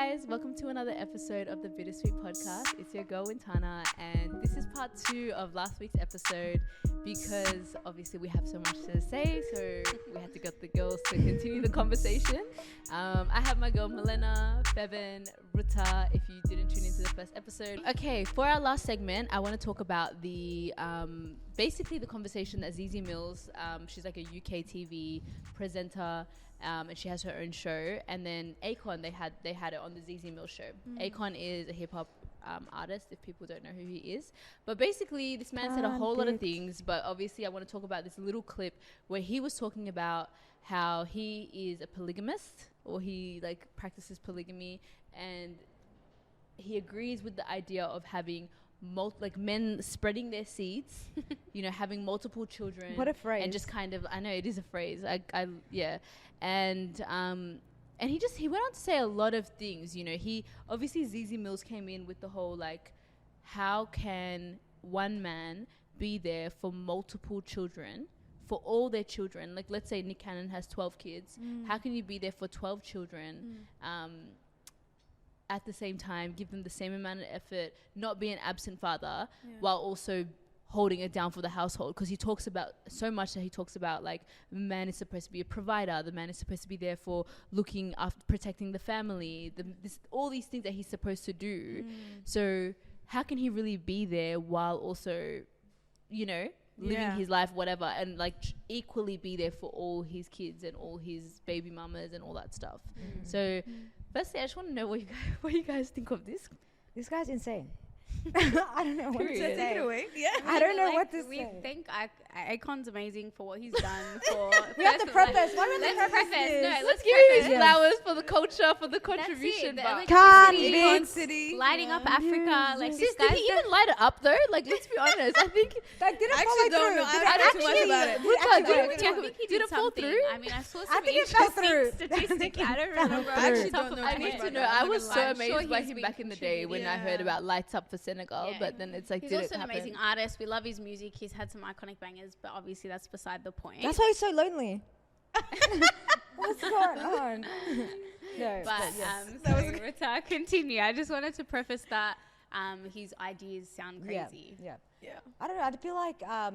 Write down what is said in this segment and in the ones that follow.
guys, welcome to another episode of the Bittersweet Podcast. It's your girl Wintana, and this is part 2 of last week's episode because obviously we have so much to say, so we had to get the girls to continue the conversation. I have my girl Milena, Fevin, Ruta, if you didn't tune into the first episode. Okay, for our last segment, I want to talk about the basically the conversation that Zeze Millz, she's like a UK TV presenter, and she has her own show, and then Akon, they had it on the Zeze Millz show. Akon is a hip-hop artist, if people don't know who he is, but basically this man said a whole lot of things, but obviously I want to talk about this little clip where he was talking about how he is a polygamist, or he like practices polygamy, and he agrees with the idea of having men spreading their seeds, you know, having multiple children. What a phrase. And just kind of, I know it is a phrase. Yeah. And he went on to say a lot of things, you know. He obviously, Zeze Millz came in with the whole like, how can one man be there for multiple children, for all their children? Like, let's say Nick Cannon has 12 kids. How can you be there for 12 children? At the same time, give them the same amount of effort, not be an absent father, while also holding it down for the household. Because he talks about so much that he talks about like, the man is supposed to be a provider, the man is supposed to be there for looking after, protecting the family, all these things that he's supposed to do. So how can he really be there while also, you know, living his life, whatever, and like equally be there for all his kids and all his baby mamas and all that stuff? So firstly, I just want to know what you guys think of this. This guy's insane. I don't know what to say. Take it away. Yeah. I don't know what to we say. think Akon's amazing for what he's done for. We have to preface. Why would we Let's preface preface. this? No, Let's give him his flowers for the culture, for the contribution. That's it. Can't Electricity, be. City. lighting up Africa. Like Sis, this did guy's he even light it up though? Like, let's be honest. I think Like, did it I fall actually don't through? know. Did I don't know too much actually- about it. did it actually Ruta, work? did I think he did it fall something. through? I mean, I saw I some think it fell interesting through. statistics. I don't fell remember. through. off I the actually top don't of know my I too need much head. to know. about I it. was so I'm sure amazed by he's him been back in the day when I heard contributing. about Lights Up for Senegal, Yeah. but then it's like, He's did also it an happen? amazing artist. We love his music. He's had some iconic bangers, but obviously that's beside the point. That's why he's so lonely. What's going on? No, But yes. sorry, Rita, continue. I just wanted to preface that his ideas sound Yeah, crazy. yeah. Yeah. I don't know. I feel like I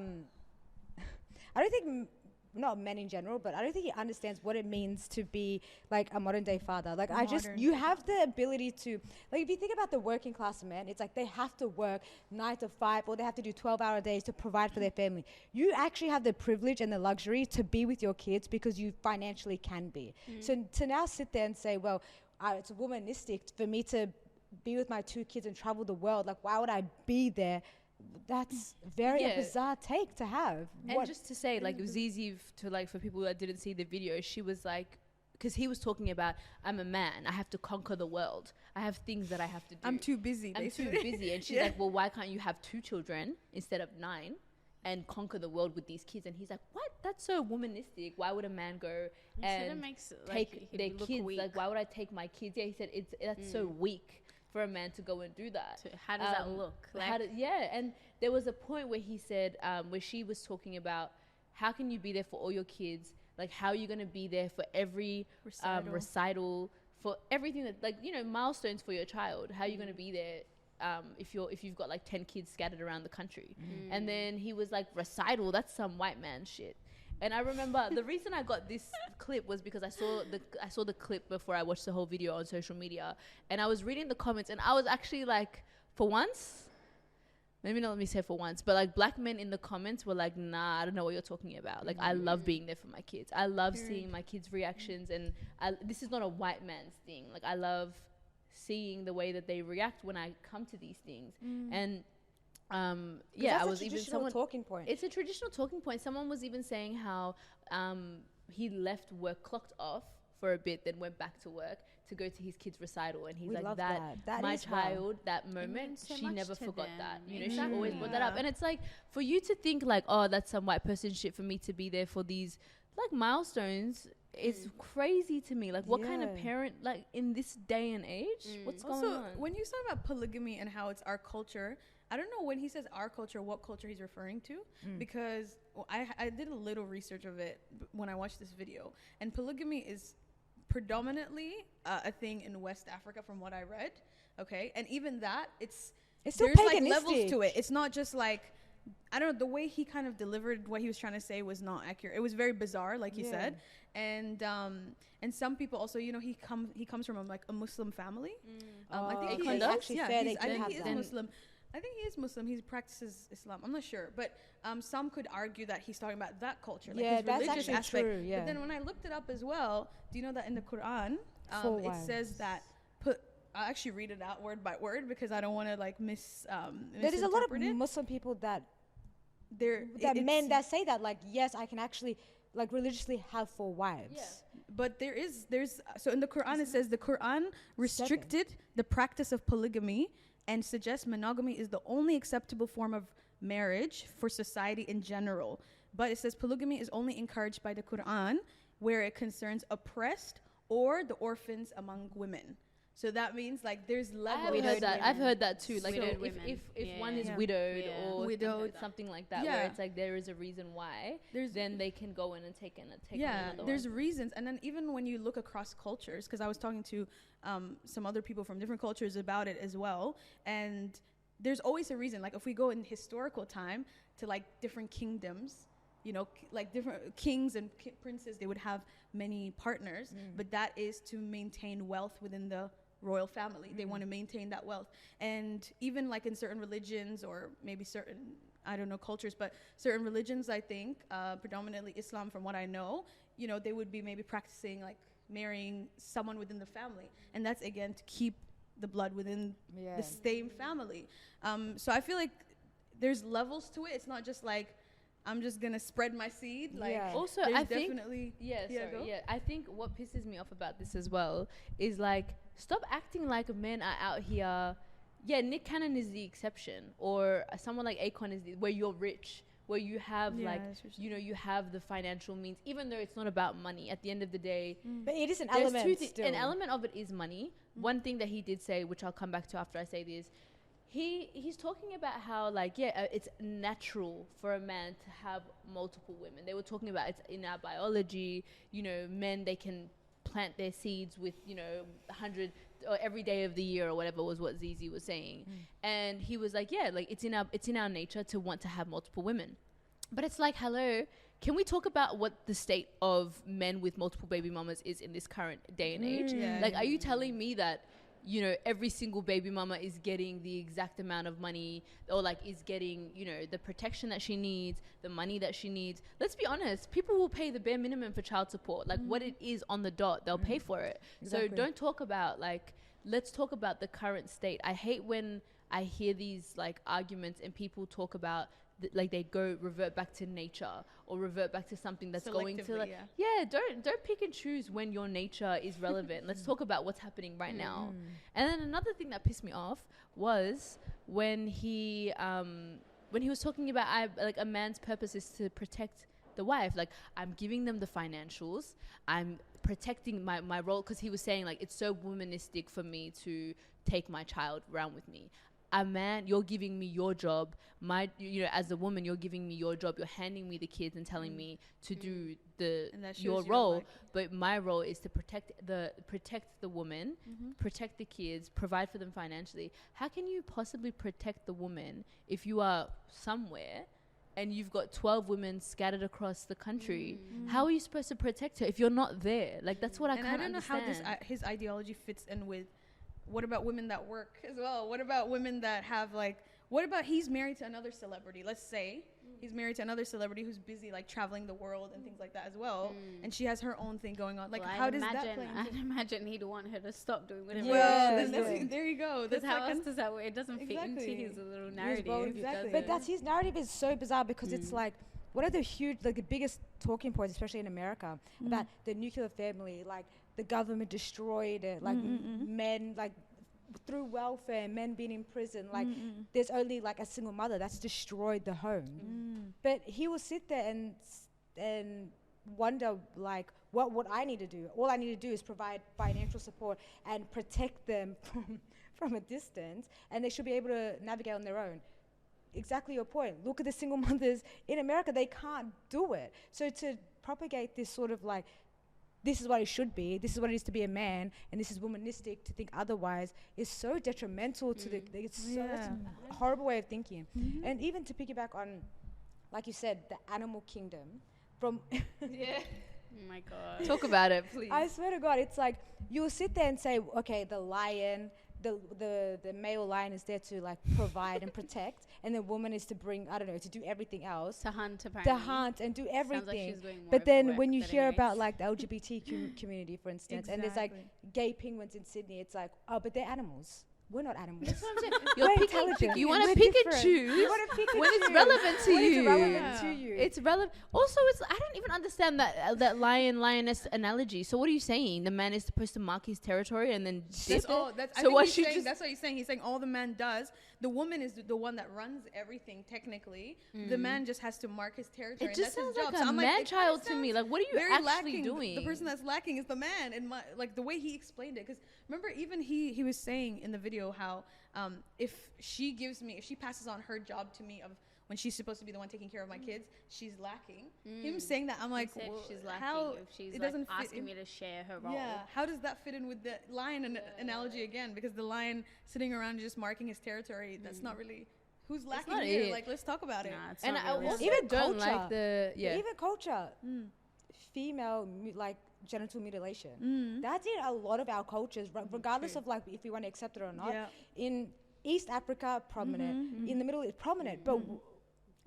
don't think not men in general, but I don't think he understands what it means to be like a modern day father. Like you have the ability to, like, if you think about the working class men, it's like they have to work 9 to 5, or they have to do 12-hour days to provide for their family. You actually have the privilege and the luxury to be with your kids because you financially can be. So to now sit there and say, well, it's womanistic for me to be with my 2 kids and travel the world. Like, why would I be there? That's very a bizarre take to have. And just to say, like, Zeze, for people that didn't see the video, she was like, because he was talking about, I'm a man, I have to conquer the world, I have things that I have to do. I'm too busy. I'm too busy. And she's like, well, why can't you have 2 children instead of 9 and conquer the world with these kids? And he's like, what? That's so womanistic. Why would a man go and take their kids? Weak. Like, why would I take my kids? Yeah, he said that's so weak for a man to go and do that. So how does that look? And there was a point where he said, where she was talking about, how can you be there for all your kids? Like, how are you going to be there for every recital, for everything that, like, you know, milestones for your child? How are you going to be there if you've got like 10 kids scattered around the country? And then he was like, recital, that's some white man shit. And I remember the reason I got this clip was because I saw the clip before I watched the whole video on social media, and I was reading the comments, and I was actually like, for once, maybe not let me say for once, but like black men in the comments were like, nah, I don't know what you're talking about. Like, I love being there for my kids. I love seeing my kids' reactions, and this is not a white man's thing. Like, I love seeing the way that they react when I come to these things. And I was even talking point. It's a traditional talking point. Someone was even saying how he left work, clocked off for a bit, then went back to work to go to his kid's recital, and he's We like, love that is child, that moment, so she much never to forgot them. that. You know, she always brought that up. And it's like, for you to think like, oh, that's some white person shit for me to be there for these like milestones, is crazy to me. Like, what kind of parent, like, in this day and age, what's going on? When you talk about polygamy and how it's our culture, I don't know when he says our culture, what culture he's referring to, because I did a little research of it when I watched this video, and polygamy is predominantly a thing in West Africa, from what I read. Okay, and even that, it's still there's like paganistic. levels to it. It's not just like, I don't know, the way he kind of delivered what he was trying to say was not accurate. It was very bizarre, like you said, and some people also, you know, he comes from like a Muslim family. I think Akon he is does? Actually yeah, fair, he's- they I do think have he is that. Muslim. I think he is Muslim. He practices Islam. I'm not sure, but some could argue that he's talking about that culture, like Yeah, his that's religious actually aspect. true, yeah. But then when I looked it up as well, do you know that in the Quran, Four it says wives. that I'll actually read it out word by word because I don't want to like There's a lot of misinterpret it. Muslim people that There, men that say that, like, yes, I can actually like religiously have 4 wives. But there's so in the Quran it says the Quran restricted the practice of polygamy and suggests monogamy is the only acceptable form of marriage for society in general. But it says polygamy is only encouraged by the Quran where it concerns oppressed or the orphans among women. So that means like there's levels. I've heard that too. Like Widowed if women. if one is Yeah. widowed Yeah. or Widowed. something like that, Yeah. where it's like there is a reason why, then they can go in and take on another There's one. reasons. And then even when you look across cultures, because I was talking to some other people from different cultures about it as well, and there's always a reason. Like if we go in historical time to like different kingdoms, you know, like different kings and princes, they would have many partners, but that is to maintain wealth within the royal family. They want to maintain that wealth. And even like in certain religions or maybe certain, I don't know, cultures, but certain religions, I think, predominantly Islam from what I know, you know, they would be maybe practicing like marrying someone within the family. And that's again to keep the blood within the same family. So I feel like there's levels to it. It's not just like, I'm just gonna spread my seed. Like Also, there's I think definitely go. I think what pisses me off about this as well is like stop acting like men are out here. Yeah, Nick Cannon is the exception, or someone like Akon is where you're rich, where you have like you have the financial means, even though it's not about money. At the end of the day, But it is an there's element two still. an element of it is money. One thing that he did say, which I'll come back to after I say this, he's talking about how like it's natural for a man to have multiple women. They were talking about it's in our biology. You know, men, they can plant their seeds with 100 or every day of the year or whatever was what Zeze was saying. And he was like, yeah, like it's in our nature to want to have multiple women. But it's like, hello, can we talk about what the state of men with multiple baby mamas is in this current day and age? Like, are you telling me that, you know, every single baby mama is getting the exact amount of money, or like is getting, you know, the protection that she needs, the money that she needs? Let's be honest, people will pay the bare minimum for child support. Like what it is on the dot, they'll pay for it. Exactly. So don't talk about like, let's talk about the current state. I hate when I hear these like arguments and people talk about like they revert back to nature or revert back to something that's going to like don't pick and choose when your nature is relevant. Let's talk about what's happening right now. And then another thing that pissed me off was when he was talking about like a man's purpose is to protect the wife. Like, I'm giving them the financials, I'm protecting my role, because he was saying like it's so womanistic for me to take my child around with me. A man, you're giving me your job. As a woman, you're giving me your job. You're handing me the kids and telling me to do your role. But my role is to protect the woman, protect the kids, provide for them financially. How can you possibly protect the woman if you are somewhere and you've got 12 women scattered across the country? How are you supposed to protect her if you're not there? Like, that's what I can't understand. I don't know how his ideology fits in with. What about women that work as well? What about women that have like, what about he's married to another celebrity? Let's say he's married to another celebrity who's busy like traveling the world and things like that as well. And she has her own thing going on. Like, well, how does that play into? I'd imagine he'd want her to stop doing whatever. There you go. Because how else does that work? It doesn't fit into his little narrative. But that's his narrative is so bizarre because it's like, what are the the biggest talking points, especially in America, about the nuclear family, like the government destroyed it, like men, like through welfare, men being in prison, like there's only like a single mother that's destroyed the home. But he will sit there and wonder like, what I need to do. All I need to do is provide financial support and protect them from a distance, and they should be able to navigate on their own. Exactly your point. Look at the single mothers in America, they can't do it. So to propagate this sort of like this is what it should be, this is what it is to be a man, and this is womanistic to think otherwise, is so detrimental to it's a horrible way of thinking. And even to piggyback on, like you said, the animal kingdom, from Oh my God. Talk about it, please. I swear to God, it's like you'll sit there and say, okay, the lion, the male lion is there to like provide and protect, and the woman is to bring, I don't know, to do everything else. To hunt, apparently. To hunt and do everything. Sounds like she's doing more but of then the work, when you but hear anyways. about like the LGBT community, for instance, and there's like gay penguins in Sydney, it's like, oh, but they're animals. We're not animals. That's what I'm saying. We're You're picking, intelligent. you want We're to pick and different. choose You want to pick and when it's choose. relevant to When you. it's relevant to you. It's relevant. Also, it's I don't even understand that lioness analogy. So what are you saying? The man is supposed to mark his territory and then dip it? I So think what he's she saying, just that's what he's saying. He's saying all the man does. The woman is the one that runs everything technically. The man just has to mark his territory. It and just that's his sounds job. like So a I'm like, man it kinda child to me. sounds Like, what are you very actually lacking. doing? The person that's lacking is the man. And like the way he explained it, because remember, even he was saying in the video how if she passes on her job to me of when she's supposed to be the one taking care of my kids, she's lacking. Him saying that, I'm like, He said well, she's lacking how if she's it like doesn't fit asking in. me to share her role. Yeah, how does that fit in with the lion analogy again? Because the lion sitting around just marking his territory, that's not really who's lacking not here. it. Like, let's talk about it. Nah, it's and not I really. also Even don't culture. like the Even culture, female like genital mutilation. That's in a lot of our cultures, regardless of like if we want to accept it or not. Yeah. In East Africa, prominent. In the Middle East, prominent. But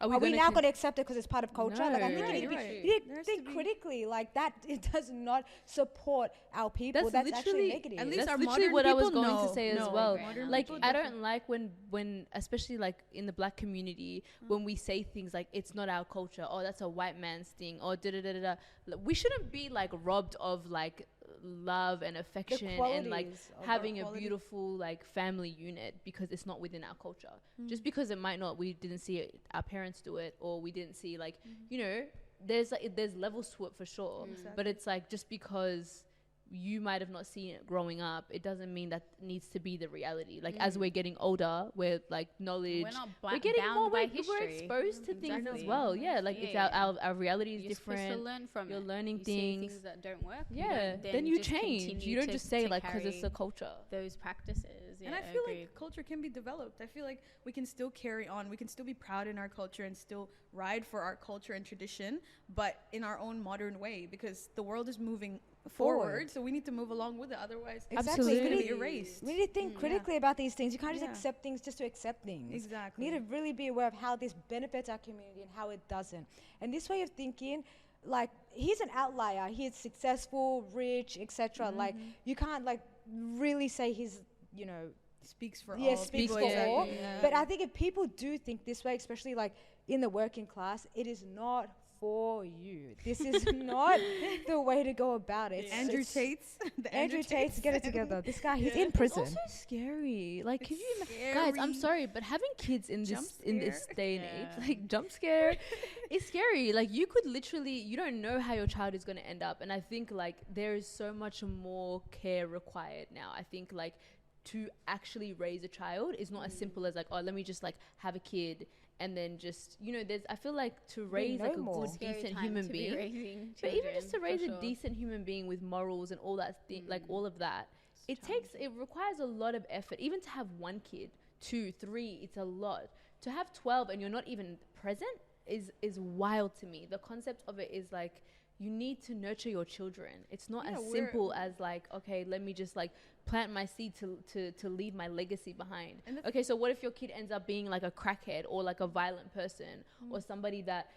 are are we gonna now con- going to accept it because it's part of culture? No. Like I'm thinking, Right, if you, right. you There has think to be- critically, like that, it does not support our people. That's That's actually literally- negative. At least That's our literally modern what I was people, going no, to say as no. well. Modern Like people I don't like when especially like in the black community when we say things like it's not our culture, or that's a white man's thing, or da da da da da. We shouldn't be like robbed of like love and affection and like qualities of having a quality. beautiful like family unit because it's not within our culture. Just because it might not, we didn't see it, our parents do it, or we didn't see like you know, there's levels to it for sure. But it's like just because you might have not seen it growing up, it doesn't mean that needs to be the reality. Like as we're getting older, we're like knowledge, We're not we're getting bound more, by we're history. exposed to things as Exactly. well. Yeah, like it's Yeah. our reality is You're supposed to different. learn from You're it. learning You see things. that don't work. Yeah, don't then you just change. continue You don't to- just say to like because it's carry a culture. those practices. Yeah, And I feel agree. like culture can be developed. I feel like we can still carry on. We can still be proud in our culture and still ride for our culture and tradition, but in our own modern way, because the world is moving forward. So we need to move along with it. Otherwise, Exactly. it's going to be Absolutely. erased. We need to think critically about these things. You can't just Yeah. accept things just to accept things. Exactly. You need to really be aware of how this benefits our community and how it doesn't. And this way of thinking, like he's an outlier. He's successful, rich, etc. Like you can't like really say he's, you know, Speaks for yeah, all speaks people. for all. Exactly. Yeah. But I think if people do think this way, especially like in the working class, it is not for you. This is not the way to go about it. Andrew Tate's. The Andrew Tate's, get it together. This guy, he's in It's prison. also scary. Like, can It's you, guys? I'm scary. sorry, but having kids in Jump this scare. day and Yeah. age, like jump scare, is scary. Like, you could literally, you don't know how your child is going to end up, and I think like there is so much more care required now. I think like to actually raise a child is not as simple as like, oh, let me just like have a kid and then just, you know, there's, I feel like to raise like a more. good, Scary decent time human to be being, raising but even just to children, raise for a sure. decent human being with morals and all that like all of that, it requires a lot of effort. Even to have one kid, 2, 3, it's a lot. To have 12 and you're not even present is wild to me. The concept of it is like, you need to nurture your children. It's not as simple as like, okay, let me just like plant my seed to leave my legacy behind. Okay, so what if your kid ends up being like a crackhead or like a violent person or somebody that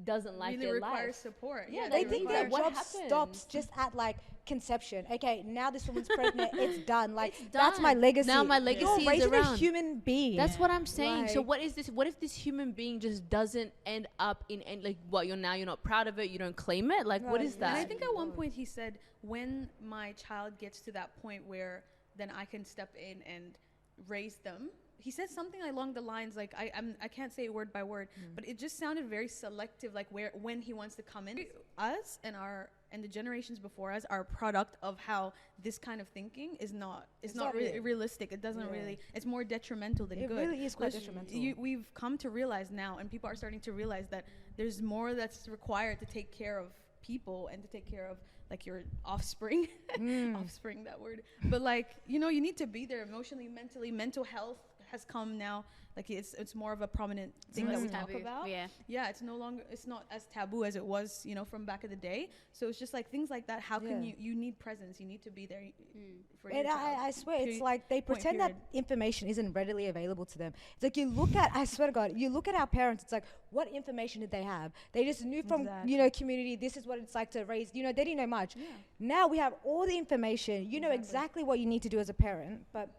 doesn't like really their requires life? support. Yeah, They they think require- their what job happened? stops just at like conception. Okay, now this woman's pregnant. It's done. Like It's that's my done. legacy. Now my legacy You're is raising a around. human being. That's what I'm saying. So Like- what is this? What if this human being just doesn't end up in like what you're not proud of it? You don't claim it. Like what Right. is And that? I think at one point he said, when my child gets to that point where then I can step in and raise them. He said something along the lines like I can't say it word by word, but it just sounded very selective, like when he wants to come in. Us and the generations before us are a product of how this kind of thinking is not not realistic. It doesn't really. It's more detrimental than It good. really is quite There's- detrimental. We've come to realize now, and people are starting to realize that there's more that's required to take care of people and to take care of like your offspring. Offspring, that word. But like, you know, you need to be there emotionally, mentally. Mental health has come now. Like it's more of a prominent thing that we talk about. Yeah, it's not as taboo as it was, you know, from back in the day. So it's just like things like that. How can you need presence? You need to be there for your child. I swear, it's like they pretend that information isn't readily available to them. It's like you look at, I swear to God, you look at our parents, it's like, what information did they have? They just knew from, you know, community, this is what it's like to raise, you know, they didn't know much. Yeah. Now we have all the information. You know exactly what you need to do as a parent, but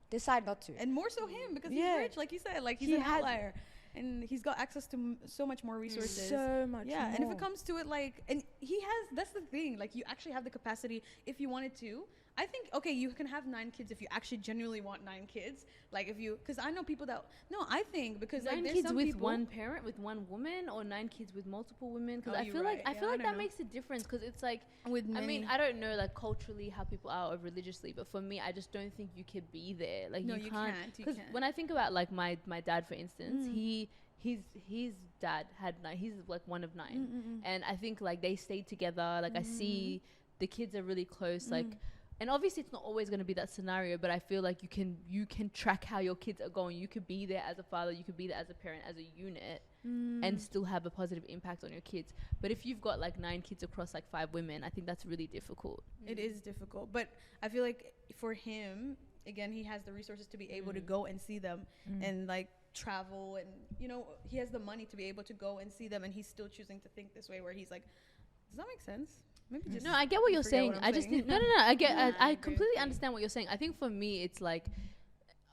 decide not to. And more so him, because he's rich, like you said, like he's an outlier. And he's got access to so much more resources. So much more. And if it comes to it, like, and he has, that's the thing, like, you actually have the capacity, if you wanted to. I think, okay, you can have 9 kids if you actually genuinely want 9 kids. Like, if you, because I know people that, no, I think, because 9 like, there's kids some with people, one parent, with one woman, or 9 kids with multiple women? Because I feel right. like, I feel like that makes a difference, because it's like, with I mean, I don't know, like, culturally how people are or religiously, but for me, I just don't think you could be there. Like, no, you you can't. Because when I think about, like, my dad, for instance, his dad had 9. He's like one of 9, and I think like they stayed together. Like I see the kids are really close. Like, and obviously it's not always going to be that scenario, but I feel like you can track how your kids are going. You could be there as a father. You could be there as a parent, as a unit, and still have a positive impact on your kids. But if you've got like 9 kids across like 5 women, I think that's really difficult. It is difficult, but I feel like for him, again, he has the resources to be able to go and see them and like travel, and you know, he has the money to be able to go and see them, and he's still choosing to think this way, where he's like, does that make sense? Maybe just no, I get what you're saying. What I just think no. I completely understand what you're saying. I think for me, it's like,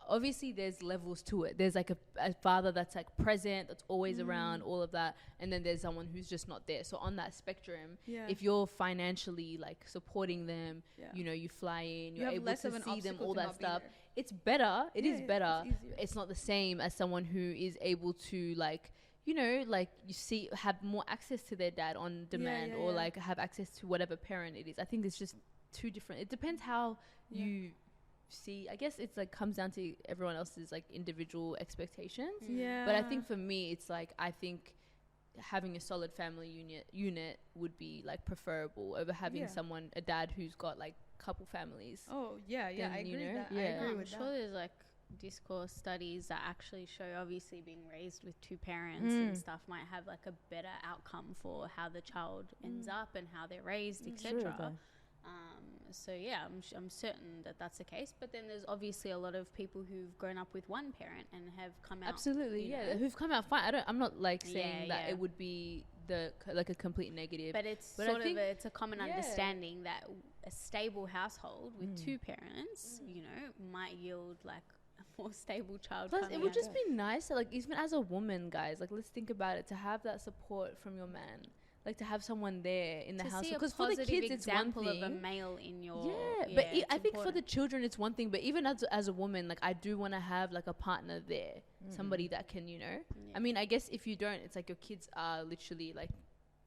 obviously there's levels to it. There's like a father that's like present, that's always around, all of that, and then there's someone who's just not there. So on that spectrum, if you're financially like supporting them, you know, you fly in, you're able to see them, all that stuff. It's better. It is better. It's not the same as someone who is able to like, you know, like you see, have more access to their dad on demand, or like have access to whatever parent it is. I think it's just too different. It depends how you see. I guess it's like comes down to everyone else's like individual expectations. But I think for me, it's like, I think having a solid family unit would be like preferable over having someone, a dad who's got like couple families. I agree with that. I agree with that. I'm sure there's like discourse studies that actually show, obviously being raised with 2 parents and stuff might have like a better outcome for how the child ends up and how they're raised, etc. So yeah, I'm certain that that's the case. But then there's obviously a lot of people who've grown up with one parent and have come out who've come out fine. I'm not like saying that it would be like a complete negative, but it's it's a common understanding that a stable household with 2 parents, you know, might yield like a more stable child. Plus, it would just be nice, like even as a woman, guys, like let's think about it, to have that support from your man. Like to have someone there in the house, because for the kids it's one thing. Of a male in your but I think for the children it's one thing. But even as a woman, like I do want to have like a partner there, somebody that can, you know. I mean, I guess if you don't, it's like your kids are literally like,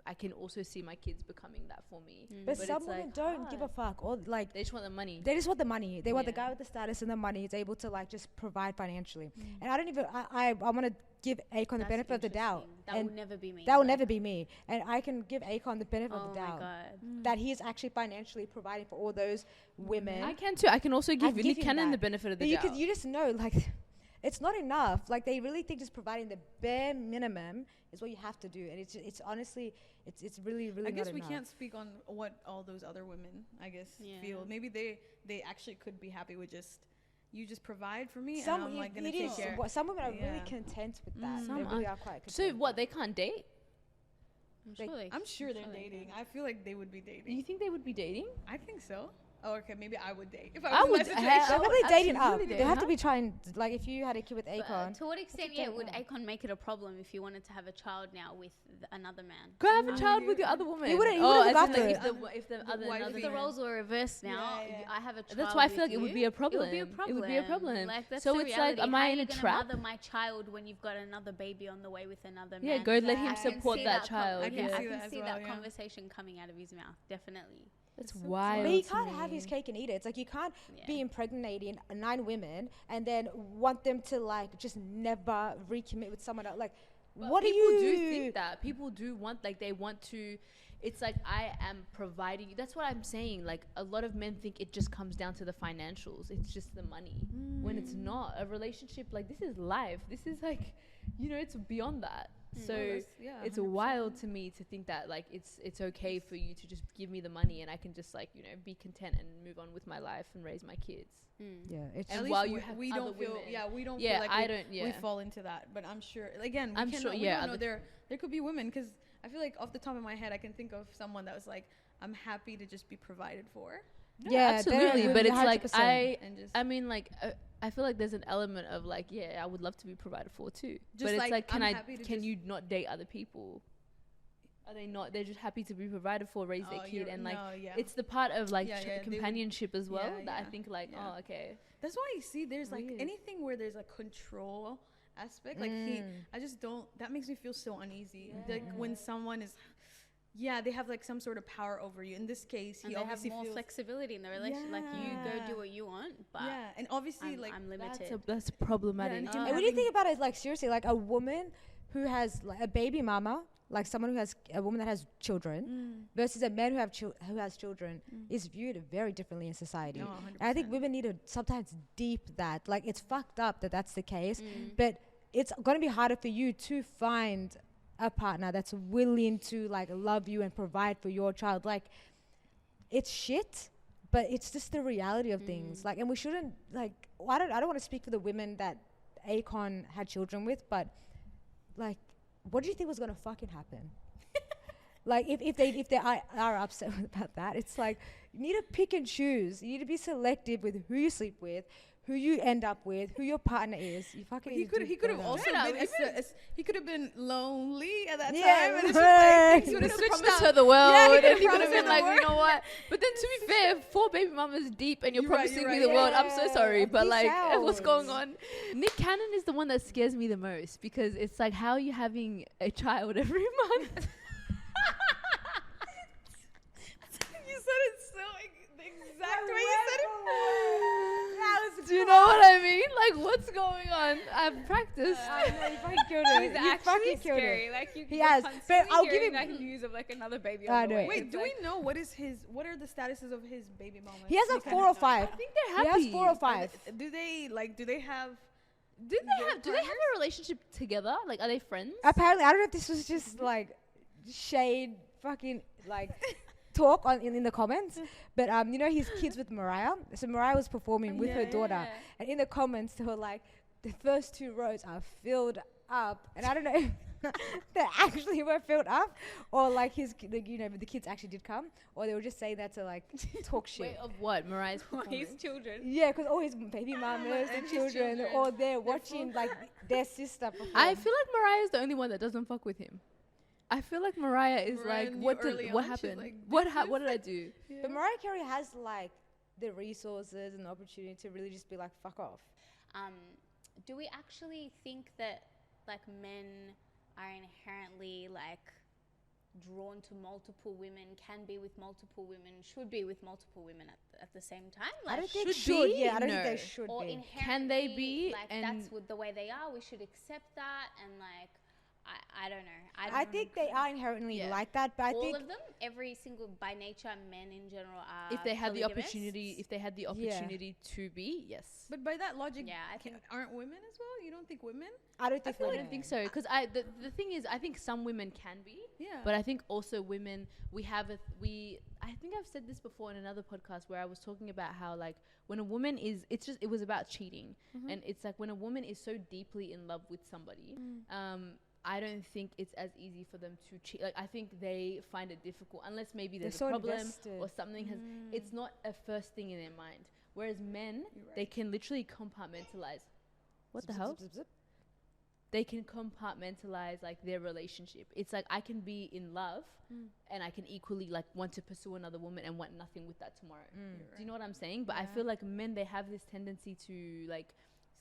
I can also see my kids becoming that for me. But some women don't give a fuck, or like they just want the money. They just want the money. They want the guy with the status and the money is able to like just provide financially. And I don't even. I want to give Akon the benefit of the doubt. That will never be me. That will never be me. And I can give Akon the benefit of the doubt. Oh my God. That he is actually financially providing for all those women. I can too. I can also give Nick Cannon the benefit of the doubt. You just know, like, it's not enough. Like, they really think just providing the bare minimum is what you have to do. And it's honestly, it's really, really I guess not we enough. can't speak on what all those other women, I guess, feel. Maybe they actually could be happy with just, you just provide for me, and I'm like gonna take care. Some women are really content with that. They really are quite content. So what, they can't date? I'm sure they're dating. I feel like they would be dating. You think they would be dating? I think so. Oh, okay, maybe I would date if I was in that situation. They're probably dating up. They have to be trying, like, if you had a kid with Akon. To what extent, would Akon make it a problem if you wanted to have a child now with another man? Go have a child with your other woman. You wouldn't look after it. If the roles were reversed now, I have a child. That's why I feel like it would be a problem. It would be a problem. Like, that's so it's like, am I in a trap? Mother my child when you've got another baby on the way with another man. Yeah, go let him support that child. I can see that conversation coming out of his mouth, definitely. That's wild. But he can't have his cake and eat it. It's like you can't be impregnating 9 women and then want them to like just never recommit with someone else. Like, but what do you do? Think that people do want, like, they want to. it's like I am providing. That's what I'm saying. Like a lot of men think it just comes down to the financials. It's just the money. When it's not. A relationship, like, this is life. This is like, you know, it's beyond that. So it's 100%. wild to me to think that like it's okay for you to just give me the money and I can just like, you know, be content and move on with my life and raise my kids. Yeah, it's And At while least you have we other don't feel women. we don't Yeah, feel like I we, don't- yeah. we fall into that, but I'm sure again I'm we sure, don't yeah, know. There could be women, because I feel like off the top of my head I can think of someone that was like, I'm happy to just be provided for, yeah, absolutely. But it's like 100%. and just I mean, like, I feel like there's an element of like, yeah, I would love to be provided for too. Just But it's like, like, I'm happy to can just- you not date other people? Are they not? They're just happy to be provided for, raise their kid, and like, it's the part of like Yeah, yeah, they would- companionship as well that I yeah, think like, yeah. oh, okay. That's why you see there's like Weird. anything where there's a control aspect, like I just don't, that makes me feel so uneasy. Like when someone is, they have like some sort of power over you. In this case, And he they have obviously more feels, flexibility in the relationship. Like, you go Yeah. do what you want, but and obviously I'm limited. That's problematic. and And when you think about it, like seriously, like a woman who has like a baby mama, like someone who has a woman that has children, versus a man who has children, is viewed very differently in society. No, And I think 100%. women need to sometimes deep that. Like it's fucked up that that's the case, but it's gonna be harder for you to find a partner that's willing to like love you and provide for your child. Like it's shit, but it's just the reality of things. Like, and we shouldn't like. I don't want to speak for the women that Akon had children with, but like, what do you think was gonna fucking happen? Like, if they are upset about that, it's like you need to pick and choose. You need to be selective with who you sleep with, who you end up with, who your partner is. You fucking. He need to could have go also down. been he could have been lonely at that Yeah, time, and it's just right. like things would He have could have switched promised out. her the world, Yeah, he and could've he could have promised been her like, the you know what? But then to be fair, 4 baby mamas deep, and you're You're right, promising you're me right. the world. I'm so Yeah, sorry, but peace like, out. what's going on? Nick Cannon is the one that scares me the most because it's like, how are you having a child every month? You said it so the exact way you said it. Do you know what I mean? Like, what's going on? I've practiced. I know, you fucking killed it. He's You actually fucking killed scary. it. Like, you He you're has, but constantly I'll give hearing him- like news of like another baby I on the know. way. Wait, It's do like, we know what are the statuses of his baby mamas? He has We like kinda 4 or know. 5. I think they're He happy. has 4 or 5. Do they have? Do they have a relationship together? Like, are they friends? Apparently, I don't know if this was just like shade, fucking like talk in the comments, but you know his kids with Mariah. So Mariah was performing with her daughter, and in the comments they were like, the first 2 rows are filled up, and I don't know if they actually were filled up, or like the kids actually did come, or they were just saying that to like talk shit. Wait, of what? Mariah's his performance? children. Yeah, because all his baby mamas and his children, they're children. all there watching like their sister perform. I feel like Mariah's the only one that doesn't fuck with him. I feel like Mariah is Mariah like, knew what early what on, she's happened? like, What did I do? But Mariah Carey has like the resources and the opportunity to really just be like, fuck off. Do we actually think that like men are inherently like drawn to multiple women, can be with multiple women, should be with multiple women at the same time? Like, I don't think should be? Yeah, I don't think No. they should or be. inherently, Can they be? like And that's what the way they are, we should accept that, and like I don't know. I think they are inherently Yeah. like that, but I all think of them, every single, by nature, men in general are if they had the polygamists. opportunity, to be, yes. But by that logic, Yeah, I think aren't women as well? You don't think women? I don't think I women. don't think so, because the thing is, I think some women can be, Yeah. but I think also women, I think I've said this before in another podcast where I was talking about how like when a woman is, it was about cheating, and it's like when a woman is so deeply in love with somebody, I don't think it's as easy for them to cheat. Like, I think they find it difficult unless maybe there's They're a so problem invested. or something has. It's not a first thing in their mind. Whereas men, they can literally compartmentalize. What the Zip, hell? zip, zip, zip. They can compartmentalize like their relationship. It's like I can be in love and I can equally like want to pursue another woman and want nothing with that tomorrow. Do you know what I'm saying? But I feel like men, they have this tendency to like,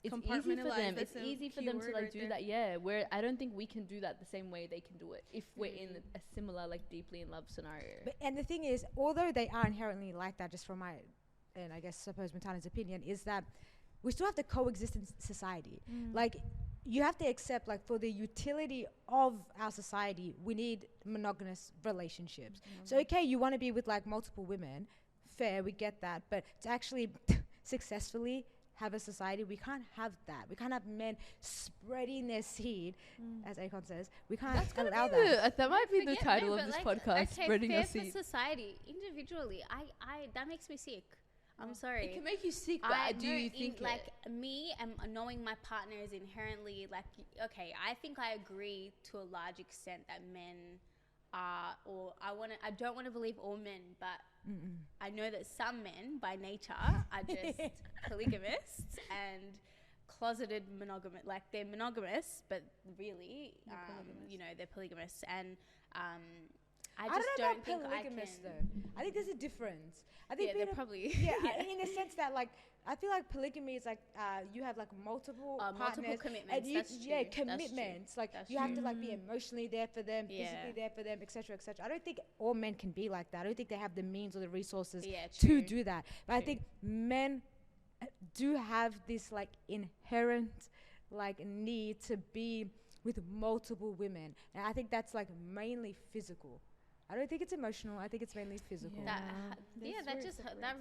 it's easy for Compartmentalize, them. that's It's a easy for key them to word like right do there. that. Yeah, where I don't think we can do that the same way they can do it if we're in a similar like deeply in love scenario. And the thing is, although they are inherently like that, just from my, and I guess suppose Wintana's opinion, is that we still have to coexist in society. Like, you have to accept, like, for the utility of our society, we need monogamous relationships. So, okay, you want to be with, like, multiple women, fair, we get that. But to actually successfully have a society, we can't have that. We can't have men spreading their seed, as Akon says. We can't allow that. That might be the title of this podcast, spreading your fair seed. for society, individually, I that makes me sick. I'm sorry. It can make you sick, but do you think like me and knowing my partner is inherently like, okay, I think I agree to a large extent that men are, or I don't want to believe all men, but I know that some men by nature are just polygamists and closeted monogamous, like they're monogamous, but really, you know, they're polygamists. And I just don't think polygamous though. I think there's a difference. I think they're probably in the sense that, like, I feel like polygamy is like you have like multiple partners, multiple commitments. and That's true. commitments. Like That's you have to like be emotionally there for them, physically there for them, etc., etc. I don't think all men can be like that. I don't think they have the means or the resources to do that. But I think men do have this like inherent like need to be with multiple women, and I think that's like mainly physical. I don't think it's emotional. I think it's mainly physical. That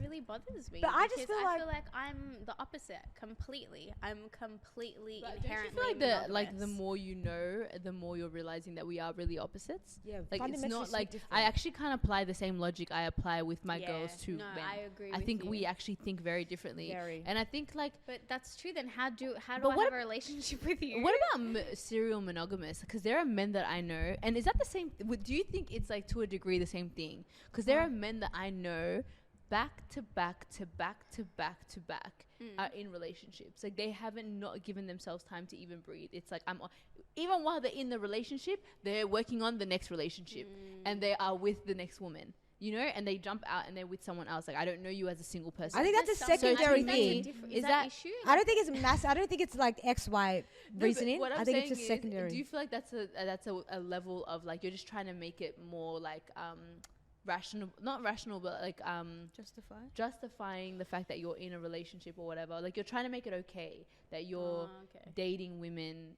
really bothers me. But I just feel like I'm the opposite completely. I'm completely inherently don't you feel like monogamous. the more you know, the more you're realizing that we are really opposites? Yeah, like it's not so like different. I actually can't apply the same logic I apply with my girls to no, men. I agree. I with think you. we actually think very differently. And I think like, But that's true. Then how do I But have a relationship with you? what about serial monogamous? Because there are men that I know, and is that the same? Do you think it's like to a degree the same thing? Because there are men that I know, back to back to back to back to back, are in relationships. Like they haven't not given themselves time to even breathe. It's like even while they're in the relationship, they're working on the next relationship, and they are with the next woman. You know, and they jump out and they're with someone else. Like I don't know you as a single person. I think that's a secondary thing. Is that issue? I don't think it's mass. I don't think it's like XY reasoning. What I'm I think saying it's just secondary. Do you feel like that's a level of like you're just trying to make it more like rational, not rational, but like justifying the fact that you're in a relationship or whatever. Like you're trying to make it okay that you're dating women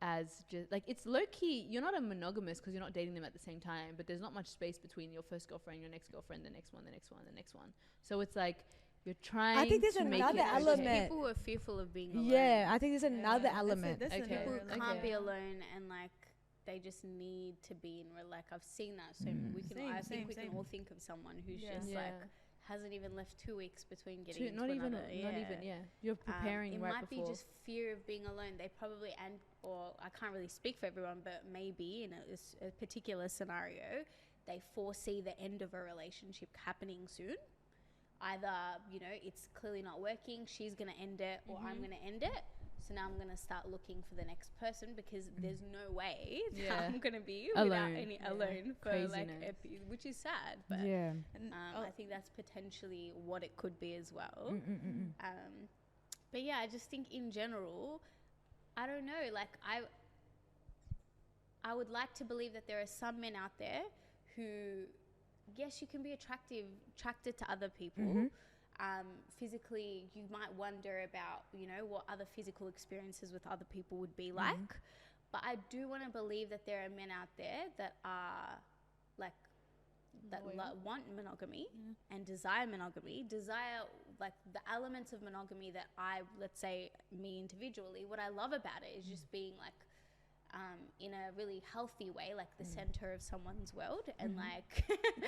as just like it's low key. You're not a monogamous because you're not dating them at the same time, but there's not much space between your first girlfriend, your next girlfriend, the next one, the next one, the next one. So it's like you're trying. I think there's to make another it element. okay. People were fearful of being alone. Yeah, I think there's another element. People can't be alone, and like they just need to be in like I've seen that. So we can. I think we can all think of someone who's just like hasn't even left 2 weeks between getting into another. You're preparing it right might before. be just fear of being alone. They probably or I can't really speak for everyone, but maybe in a particular scenario, they foresee the end of a relationship happening soon. Either, you know, it's clearly not working, she's going to end it, or I'm going to end it. So now I'm going to start looking for the next person because there's no way that I'm going to be alone for like which is sad. But I think that's potentially what it could be as well. But yeah, I just think in general, I don't know, like I would like to believe that there are some men out there who, yes, you can be attracted to other people. Physically, you might wonder about, you know, what other physical experiences with other people would be like. But I do want to believe that there are men out there that are like, that want monogamy and desire monogamy, like the elements of monogamy that let's say me individually, what I love about it is just being like, in a really healthy way, like the center of someone's world, and like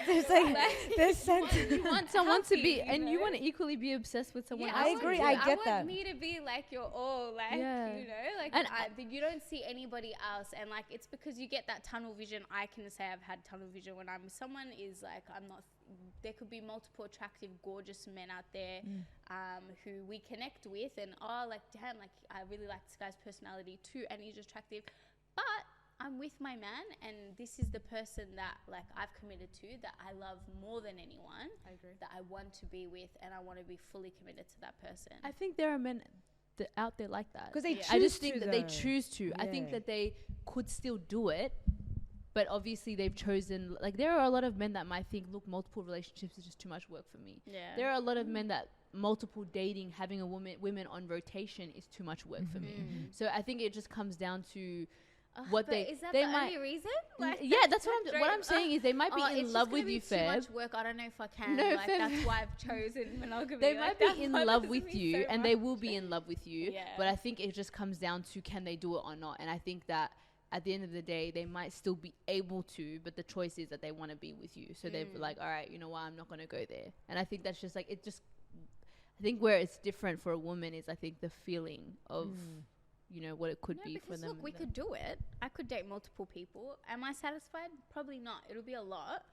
there's like there's center. You want someone to be, and you want to equally be obsessed with someone. I agree. I get that. I want me to be like your all, like you know, like and you don't see anybody else, and like it's because you get that tunnel vision. I can say I've had tunnel vision when someone is like I'm not. There could be multiple attractive, gorgeous men out there who we connect with, and like damn, like I really like this guy's personality too, and he's attractive. But I'm with my man, and this is the person that like I've committed to, that I love more than anyone. I agree. That I want to be with, and I want to be fully committed to that person. I think there are men out there like that because they choose I just to, think that they choose to. I think that they could still do it, but obviously they've chosen. Like there are a lot of men that might think, look, multiple relationships is just too much work for me. Yeah. There are a lot of men that multiple dating, having women on rotation is too much work for me. So I think it just comes down to what is that they the might, only reason? That's what I'm saying is they might be in love with you, Feb. It's too much work. I don't know if I can. No, like, that's why I've chosen monogamy. They might be in love with you, so and they will be in love with you. Yeah. But I think it just comes down to can they do it or not. And I think that at the end of the day, they might still be able to, but the choice is that they want to be with you. So they're like, all right, you know what, I'm not going to go there. And I think that's just like, I think where it's different for a woman is I think the feeling of, you know, what it could be for them. Look, we could do it. I could date multiple people. Am I satisfied? Probably not. It'll be a lot.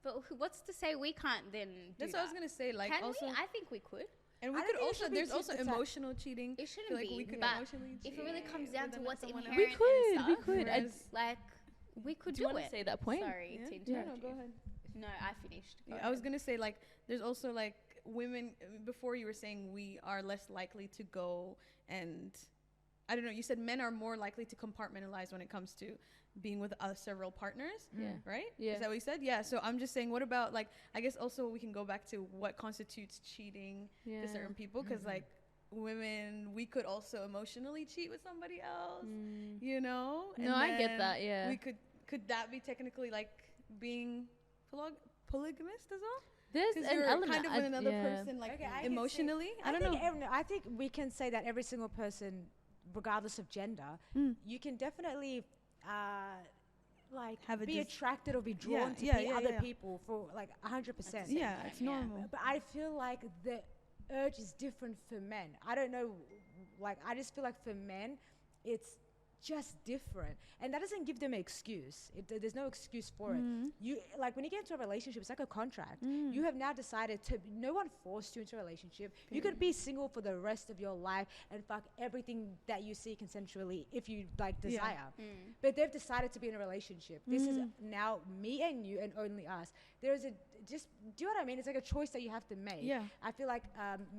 But what's to say we can't then That's what I was going to say. Like, can also, we? I think we could. and we could also, there's also emotional cheating. It shouldn't like be. we could but emotionally cheat if it really comes down to what's inherent We could. and stuff, Like, we could do you do want it. to say that point? Sorry to Yeah, interrupt no, you. go ahead. No, I finished. Go I was ahead. gonna say, like, there's also like women. Before you were saying we are less likely to go, and I don't know. You said men are more likely to compartmentalize when it comes to being with several partners. Yeah. Right. Yeah. Is that what you said? Yeah. So I'm just saying, what about like? I guess also we can go back to what constitutes cheating to certain people, because like women, we could also emotionally cheat with somebody else. You know. No, I get that. Yeah. We could that be technically like being polygamist as well? There's Because an you're element kind of with another yeah. person, like Okay, I can emotionally. I don't know. I think we can say that every single person, regardless of gender, you can definitely like Have a be attracted or be drawn to other people for like 100%. Yeah, it's normal. But I feel like the urge is different for men. I don't know, like I just feel like for men, it's just different, and that doesn't give them an excuse. There's no excuse for it. You like when you get into a relationship, it's like a contract. You have now decided to. No one forced you into a relationship. You could be single for the rest of your life and fuck everything that you see consensually if you like desire. But they've decided to be in a relationship. This is now me and you and only us. There's a just do you know what I mean? It's like a choice that you have to make. Yeah. I feel like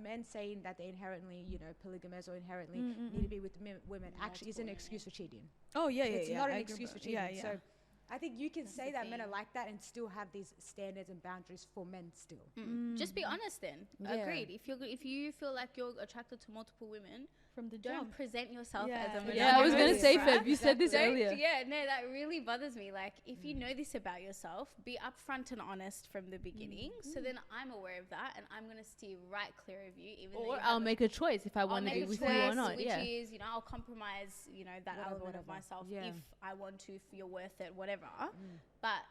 men saying that they inherently, polygamous or inherently need to be with women actually is an excuse for cheating. Oh yeah, It's not an I excuse for agree. cheating. Yeah. So I think you can say that men are like that and still have these standards and boundaries for men still. Just be honest then. Yeah. Agreed. If you feel like you're attracted to multiple women, From the don't jump. present yourself as a Yeah, I was gonna monogamous, say, right? Feb, you said this earlier. Yeah, no, that really bothers me. Like, if you know this about yourself, be upfront and honest from the beginning. So then I'm aware of that, and I'm gonna steer right clear of you, even though Or I'll make a choice if I want to be with you or not. which Yeah. is, I'll compromise, that element of myself if I want to, if you're worth it, whatever. But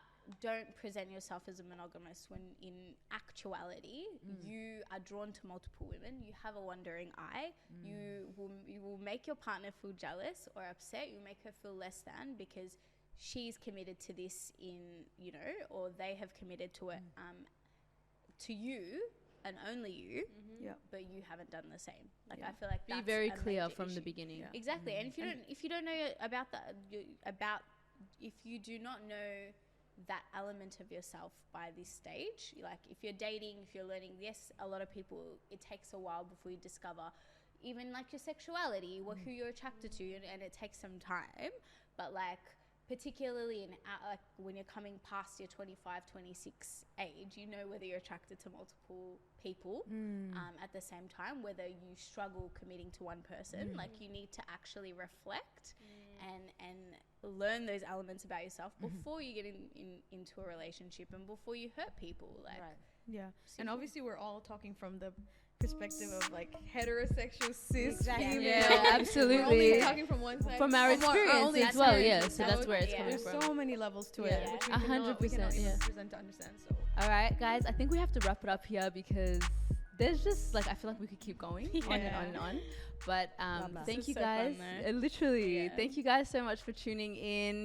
don't present yourself as a monogamous when in actuality you are drawn to multiple women. You have a wandering eye. You will make your partner feel jealous or upset. You make her feel less than because she's committed to this or they have committed to it to you and only you. But you haven't done the same. Like I feel like Be that's very a clear major from the issue. beginning. Exactly. And if you don't know about that, if you do not know that element of yourself by this stage, like if you're dating, if you're learning, yes, a lot of people, it takes a while before you discover even like your sexuality, who you're attracted to, and it takes some time. But like particularly like when you're coming past your 25, 26 age, you know whether you're attracted to multiple people at the same time, whether you struggle committing to one person. Like you need to actually reflect and learn those elements about yourself before you get into a relationship and before you hurt people. Like And obviously we're all talking from the perspective of like heterosexual cis female. Yeah, absolutely. We're only talking from one side. From our experience as well, yeah. So that's where it's coming There's from. so many levels to it. Yeah, which 100%, we cannot even yeah. present to understand. So All right, guys, I think we have to wrap it up here because there's just like I feel like we could keep going on and on and on. But thank you so fun, guys. though. Literally, thank you guys so much for tuning in.